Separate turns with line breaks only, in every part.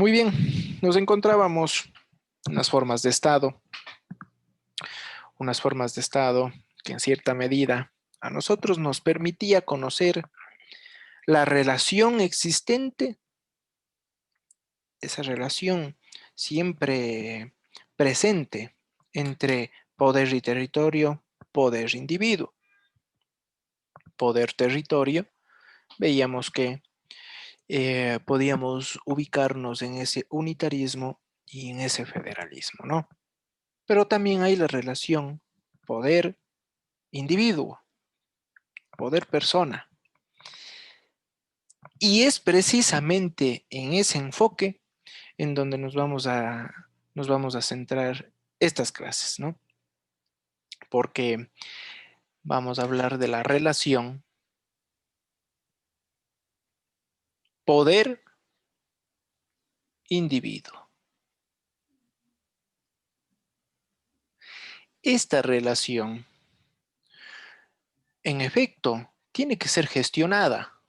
Muy bien, nos encontrábamos unas formas de Estado que en cierta medida a nosotros nos permitía conocer la relación existente, esa relación siempre presente entre poder y territorio, poder-individuo. Poder-territorio, veíamos que podíamos ubicarnos en ese unitarismo y en ese federalismo, ¿no? Pero también hay la relación poder-individuo, poder-persona. Y es precisamente en ese enfoque en donde nos vamos a centrar estas clases, ¿no? Porque vamos a hablar de la relación poder-individuo. Esta relación, en efecto, tiene que ser gestionada.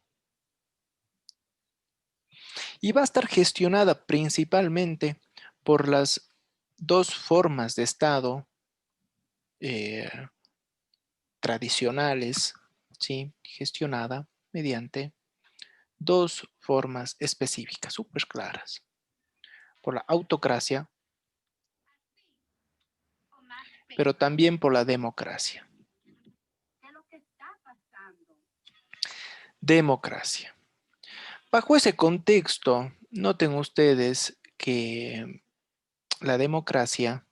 Y va a estar gestionada principalmente por las dos formas de Estado eh, tradicionales, ¿sí? Gestionada mediante dos formas específicas, súper claras. Por la autocracia, pero también por la democracia. Democracia. Bajo ese contexto, noten ustedes que la democracia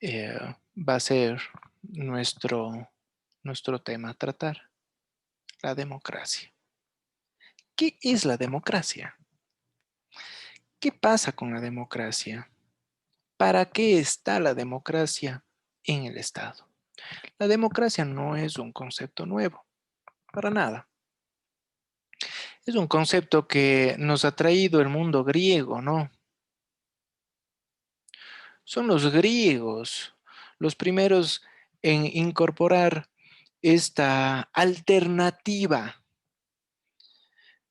va a ser nuestro tema a tratar. La democracia. ¿Qué es la democracia? ¿Qué pasa con la democracia? ¿Para qué está la democracia en el Estado? La democracia no es un concepto nuevo, para nada. Es un concepto que nos ha traído el mundo griego, ¿no? Son los griegos los primeros en incorporar esta alternativa,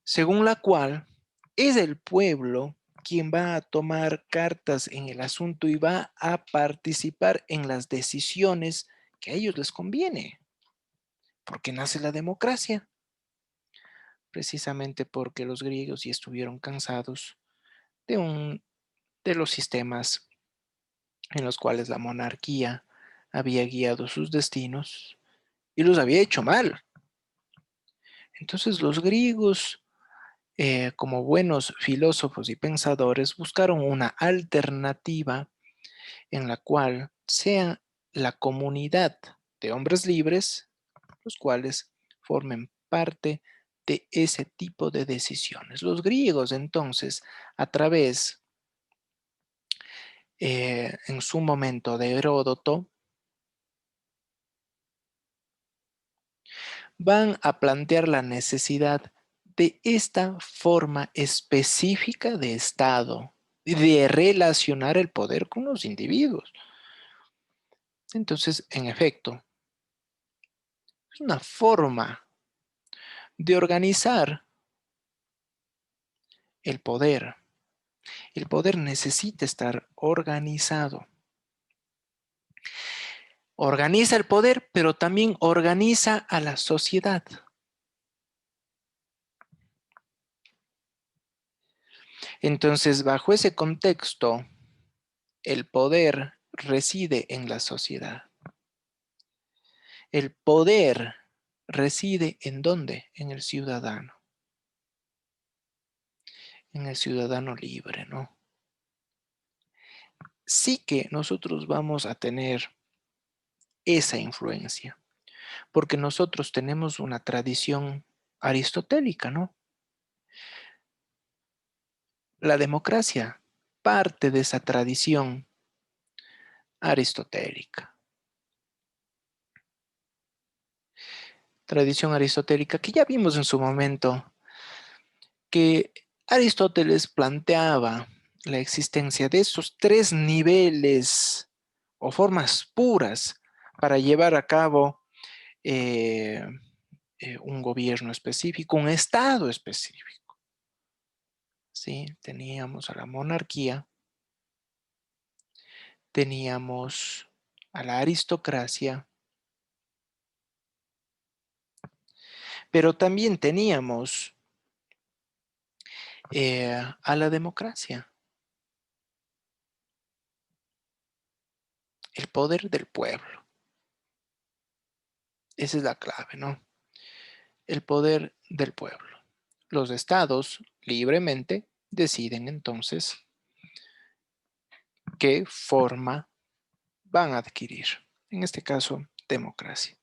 según la cual es el pueblo quien va a tomar cartas en el asunto y va a participar en las decisiones que a ellos les conviene. ¿Por qué nace la democracia? Precisamente porque los griegos ya estuvieron cansados de los sistemas en los cuales la monarquía había guiado sus destinos y los había hecho mal. Entonces los griegos, como buenos filósofos y pensadores, buscaron una alternativa en la cual sea la comunidad de hombres libres, los cuales formen parte de ese tipo de decisiones. Los griegos, entonces, a través, en su momento, de Heródoto, van a plantear la necesidad de esta forma específica de Estado, de relacionar el poder con los individuos. Entonces, en efecto, es una forma de organizar el poder. El poder necesita estar organizado. Organiza el poder, pero también organiza a la sociedad. Entonces, bajo ese contexto, el poder reside en la sociedad. El poder reside ¿en dónde? En el ciudadano. En el ciudadano libre, ¿no? Sí que nosotros vamos a tener esa influencia, porque nosotros tenemos una tradición aristotélica, ¿no? La democracia parte de esa tradición aristotélica. Tradición aristotélica que ya vimos en su momento, que Aristóteles planteaba la existencia de esos tres niveles o formas puras para llevar a cabo eh, un gobierno específico, un estado específico. ¿sí? Teníamos a la monarquía, teníamos a la aristocracia, pero también teníamos a la democracia, el poder del pueblo. Esa es la clave, ¿no? El poder del pueblo. Los estados libremente deciden entonces qué forma van a adquirir. En este caso, democracia.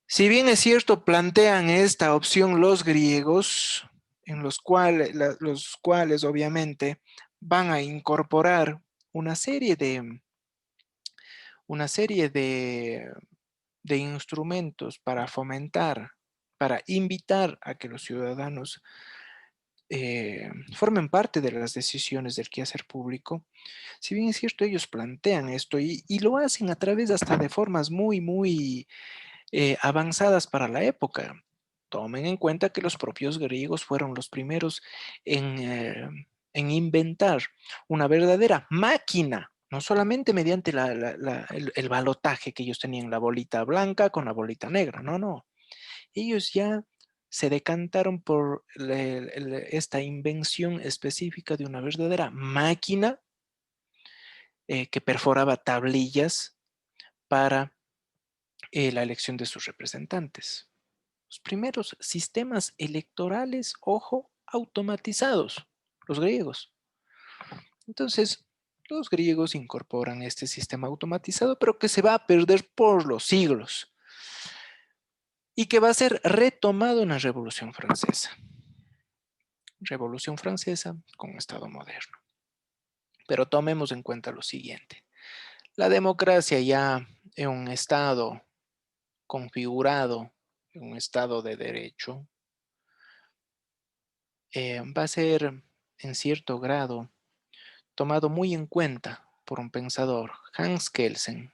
Si bien es cierto, plantean esta opción los griegos, en los cuales obviamente van a incorporar una serie de, una serie de instrumentos para fomentar, para invitar a que los ciudadanos formen parte de las decisiones del quehacer público. Si bien es cierto, ellos plantean esto y lo hacen a través hasta de formas muy avanzadas para la época. Tomen en cuenta que los propios griegos fueron los primeros en inventar una verdadera máquina, no solamente mediante el balotaje que ellos tenían, la bolita blanca con la bolita negra, no, no. Ellos ya se decantaron por esta invención específica de una verdadera máquina que perforaba tablillas para la elección de sus representantes. Los primeros sistemas electorales, ojo, automatizados, los griegos. Entonces, los griegos incorporan este sistema automatizado, pero que se va a perder por los siglos y que va a ser retomado en la Revolución Francesa. Revolución Francesa con Estado moderno. Pero tomemos en cuenta lo siguiente. La democracia ya en un Estado configurado, en un Estado de derecho, va a ser en cierto grado tomado muy en cuenta por un pensador, Hans Kelsen.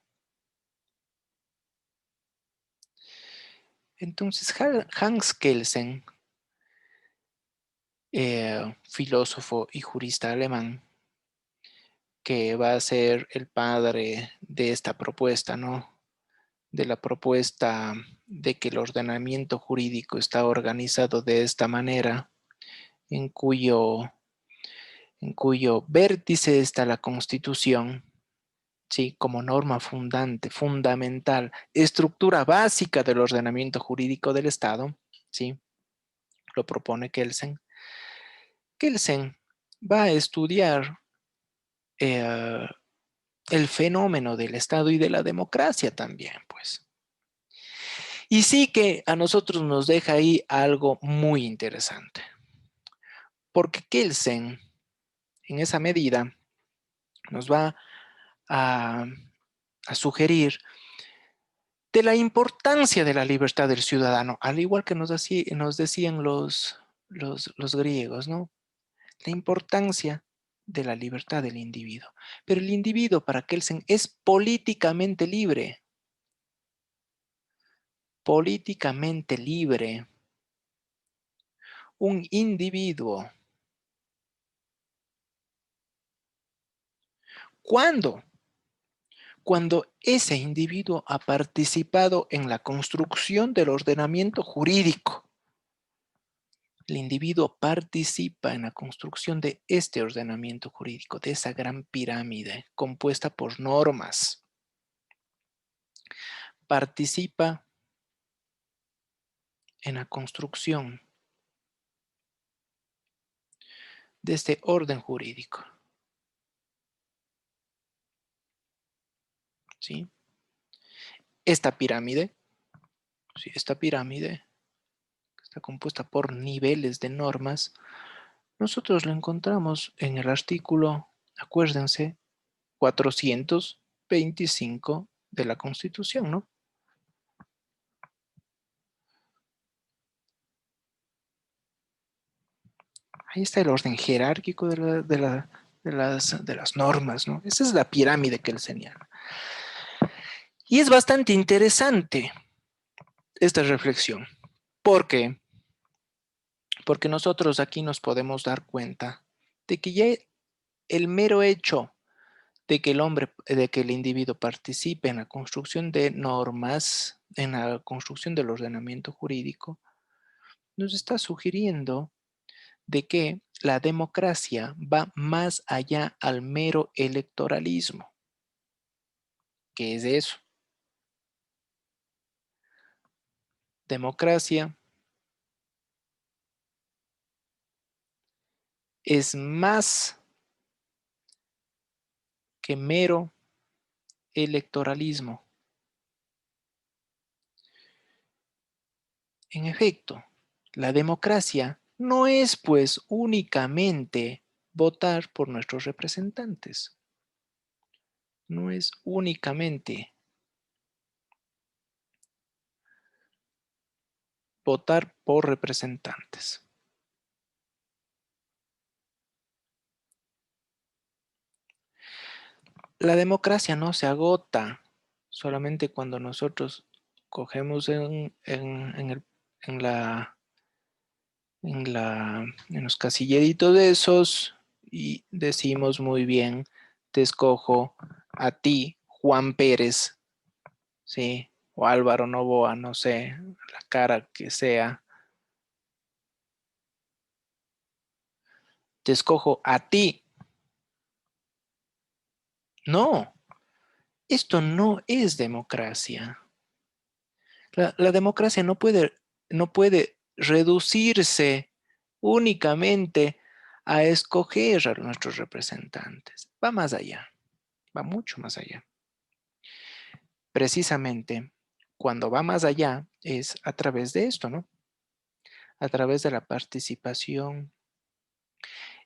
Entonces, Hans Kelsen, filósofo y jurista alemán, que va a ser el padre de esta propuesta, ¿no? De la propuesta de que el ordenamiento jurídico está organizado de esta manera, en cuyo vértice está la Constitución, ¿sí? Como norma fundamental, estructura básica del ordenamiento jurídico del Estado, ¿sí? Lo propone Kelsen. Kelsen va a estudiar eh, el fenómeno del Estado y de la democracia también, pues. Y sí que a nosotros nos deja ahí algo muy interesante, porque Kelsen, en esa medida, nos va a, a sugerir de la importancia de la libertad del ciudadano, al igual que nos decían los griegos, ¿no? La importancia de la libertad del individuo. Pero el individuo para Kelsen es políticamente libre. Políticamente libre. Un individuo. ¿Cuándo? Cuando ese individuo ha participado en la construcción del ordenamiento jurídico. El individuo participa en la construcción de este ordenamiento jurídico, de esa gran pirámide compuesta por normas. Participa en la construcción de este orden jurídico. ¿Sí? Esta pirámide, ¿sí? Esta pirámide está compuesta por niveles de normas. Nosotros lo encontramos en el artículo, acuérdense, 425 de la Constitución, ¿no? Ahí está el orden jerárquico de las normas, ¿no? Esa es la pirámide que él señala. Y es bastante interesante esta reflexión. ¿Por qué? Porque nosotros aquí nos podemos dar cuenta de que ya el mero hecho de que el individuo participe en la construcción de normas, en la construcción del ordenamiento jurídico, nos está sugiriendo de que la democracia va más allá al mero electoralismo. ¿Qué es eso? Democracia es más que mero electoralismo. En efecto, la democracia no es pues únicamente votar por nuestros representantes. No es únicamente votar por representantes. La democracia no se agota solamente cuando nosotros cogemos en los casilleritos de esos y decimos muy bien, te escojo a ti, Juan Pérez, ¿sí? O Álvaro Novoa, no sé, la cara que sea. Te escojo a ti. No, esto no es democracia. La democracia no puede reducirse únicamente a escoger a nuestros representantes. Va más allá, va mucho más allá. Precisamente, cuando va más allá es a través de esto, ¿no? A través de la participación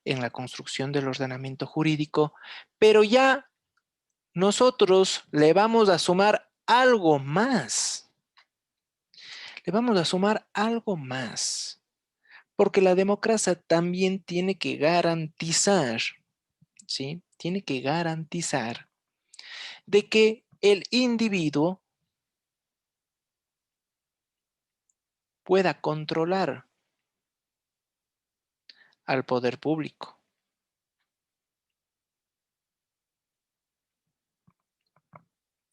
en la construcción del ordenamiento jurídico, pero ya nosotros le vamos a sumar algo más. Le vamos a sumar algo más. Porque la democracia también tiene que garantizar, ¿sí? Tiene que garantizar de que el individuo pueda controlar al poder público,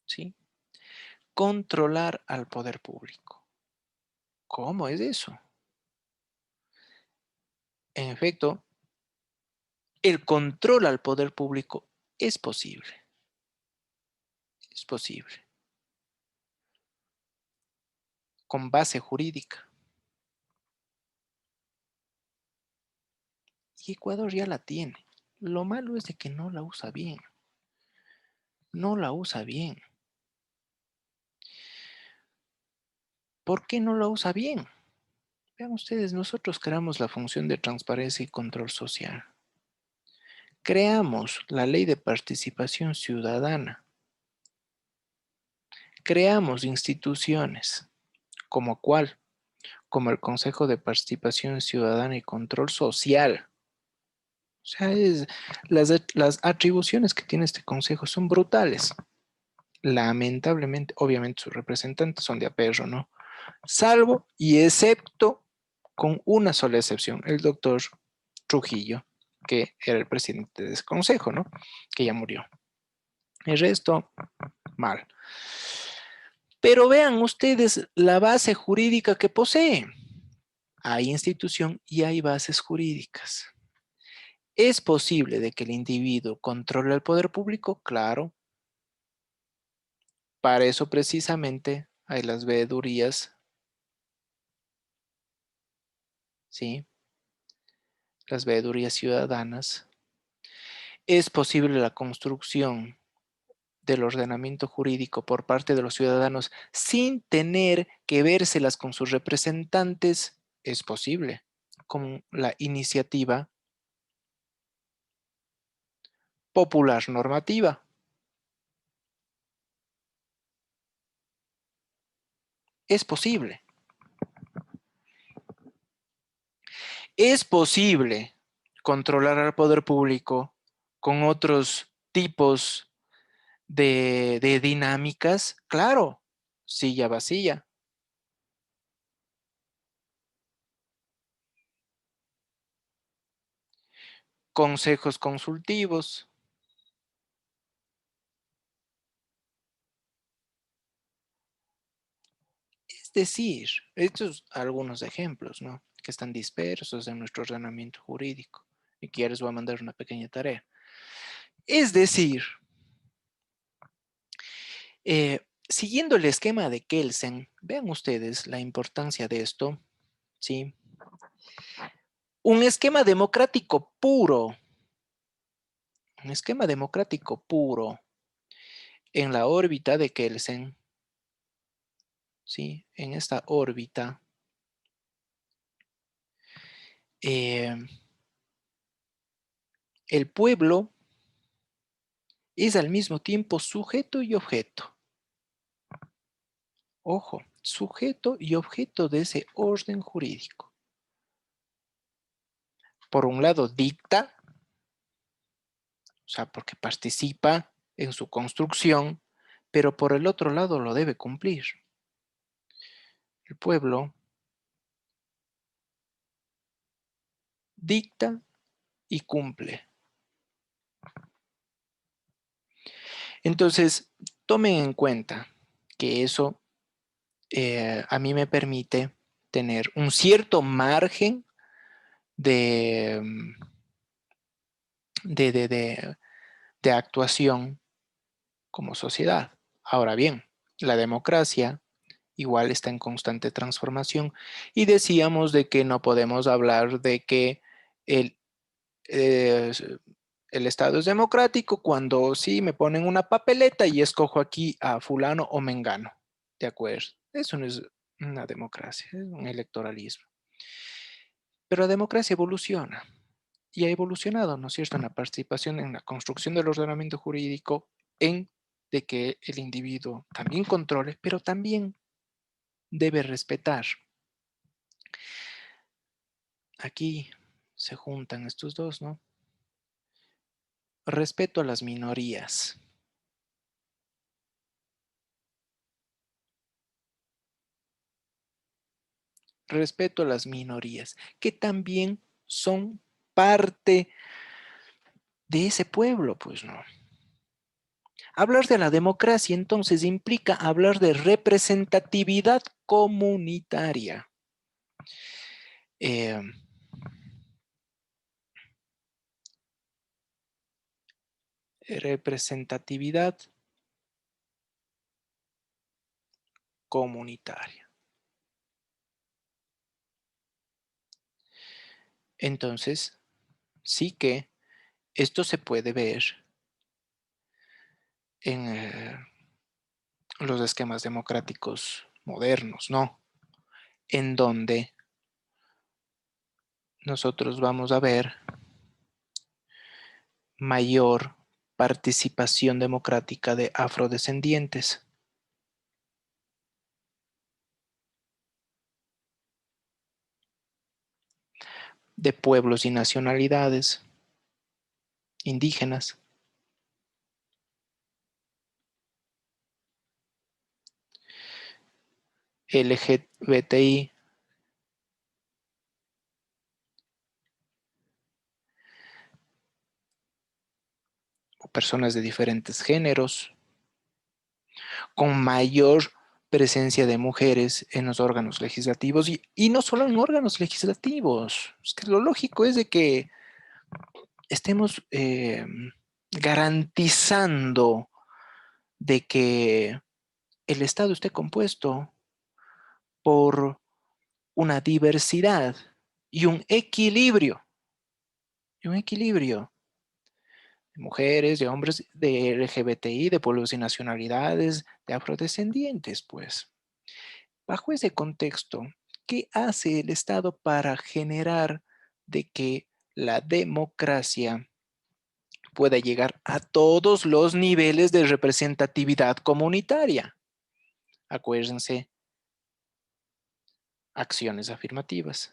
¿sí? Controlar al poder público. ¿Cómo es eso? En efecto, el control al poder público es posible. Es posible. Con base jurídica. Y Ecuador ya la tiene. Lo malo es de que no la usa bien. No la usa bien. ¿Por qué no la usa bien? Vean ustedes, nosotros creamos la función de transparencia y control social. Creamos la ley de participación ciudadana. Creamos instituciones. ¿Como cuál? Como el Consejo de Participación Ciudadana y Control Social. O sea, las atribuciones que tiene este consejo son brutales. Lamentablemente, obviamente sus representantes son de aperro, ¿no? Salvo y excepto con una sola excepción, el doctor Trujillo, que era el presidente de ese consejo, ¿no? Que ya murió. El resto, mal. Pero vean ustedes la base jurídica que posee. Hay institución y hay bases jurídicas. ¿Es posible de que el individuo controle el poder público? Claro. Para eso precisamente hay las veedurías, ¿sí? Las veedurías ciudadanas. ¿Es posible la construcción del ordenamiento jurídico por parte de los ciudadanos sin tener que vérselas con sus representantes? Es posible, con la iniciativa popular normativa. Es posible. Es posible controlar al poder público con otros tipos de dinámicas. Claro, silla vacía. consejos consultivos. Es decir, estos algunos ejemplos, ¿no? Que están dispersos en nuestro ordenamiento jurídico. Y aquí ya les voy a mandar una pequeña tarea. Es decir, siguiendo el esquema de Kelsen, vean ustedes la importancia de esto, ¿sí? Un esquema democrático puro, un esquema democrático puro en la órbita de Kelsen, ¿sí? En esta órbita, eh, el pueblo es al mismo tiempo sujeto y objeto. Ojo, sujeto y objeto de ese orden jurídico. Por un lado dicta, o sea, porque participa en su construcción, pero por el otro lado lo debe cumplir. El pueblo dicta y cumple. Entonces, tomen en cuenta que eso a mí me permite tener un cierto margen de, de, de, de, de actuación como sociedad. Ahora bien, la democracia igual está en constante transformación y decíamos de que no podemos hablar de que el, eh, el Estado es democrático cuando sí me ponen una papeleta y escojo aquí a fulano o mengano. ¿De acuerdo? Eso no es una democracia, es un electoralismo. Pero la democracia evoluciona y ha evolucionado, ¿no es cierto?, en la participación en la construcción del ordenamiento jurídico, en de que el individuo también controle, pero también debe respetar. Aquí se juntan estos dos, ¿no? Respeto a las minorías. Respeto a las minorías, que también son parte de ese pueblo, pues no. Hablar de la democracia entonces implica hablar de representatividad comunitaria. Eh, representatividad comunitaria. Entonces, sí que esto se puede ver en los esquemas democráticos modernos, ¿no? En donde nosotros vamos a ver mayor participación democrática de afrodescendientes, de pueblos y nacionalidades indígenas, LGBTI, o personas de diferentes géneros, con mayor presencia de mujeres en los órganos legislativos y no solo en órganos legislativos. Es que lo lógico es de que estemos garantizando de que el Estado esté compuesto por una diversidad y un equilibrio, de mujeres, de hombres, de LGBTI, de pueblos y nacionalidades, de afrodescendientes, pues. Bajo ese contexto, ¿qué hace el Estado para generar de que la democracia pueda llegar a todos los niveles de representatividad comunitaria? Acuérdense, acciones afirmativas.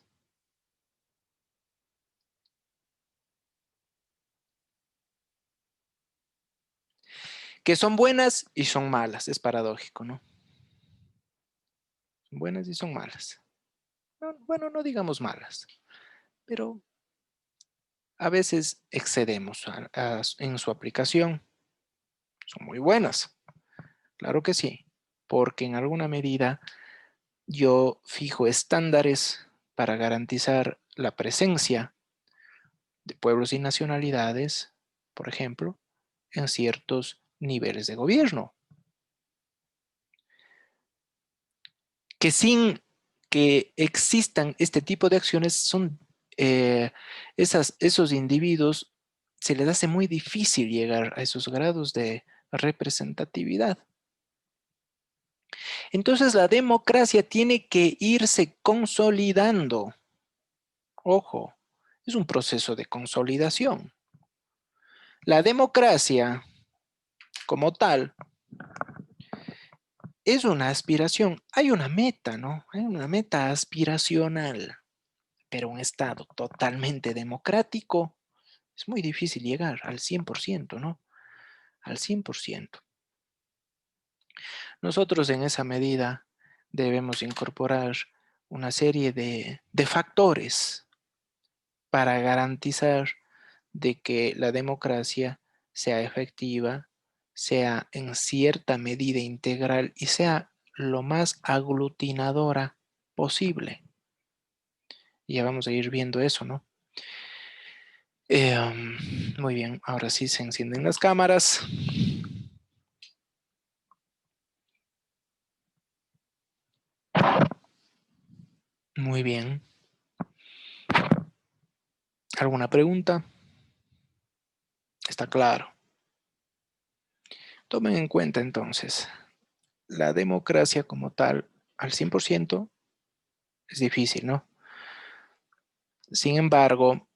Que son buenas y son malas, es paradójico, ¿no? Son buenas y son malas. No, bueno, no digamos malas, pero a veces excedemos en su aplicación. Son muy buenas, claro que sí, porque en alguna medida yo fijo estándares para garantizar la presencia de pueblos y nacionalidades, por ejemplo, en ciertos niveles de gobierno, que sin que existan este tipo de acciones eh, esos individuos se les hace muy difícil llegar a esos grados de representatividad. Entonces la democracia tiene que irse consolidando. Ojo, es un proceso de consolidación. La democracia como tal es una aspiración. Hay una meta, ¿no? Hay una meta aspiracional, pero un Estado totalmente democrático es muy difícil llegar al 100%, ¿no? Al 100%. Nosotros en esa medida debemos incorporar una serie de factores para garantizar de que la democracia sea efectiva, sea en cierta medida integral y sea lo más aglutinadora posible. Y ya vamos a ir viendo eso, ¿no? Muy bien, ahora sí se encienden las cámaras. Muy bien. ¿Alguna pregunta? Está claro. Tomen en cuenta entonces, la democracia como tal, al 100% es difícil, ¿no? Sin embargo,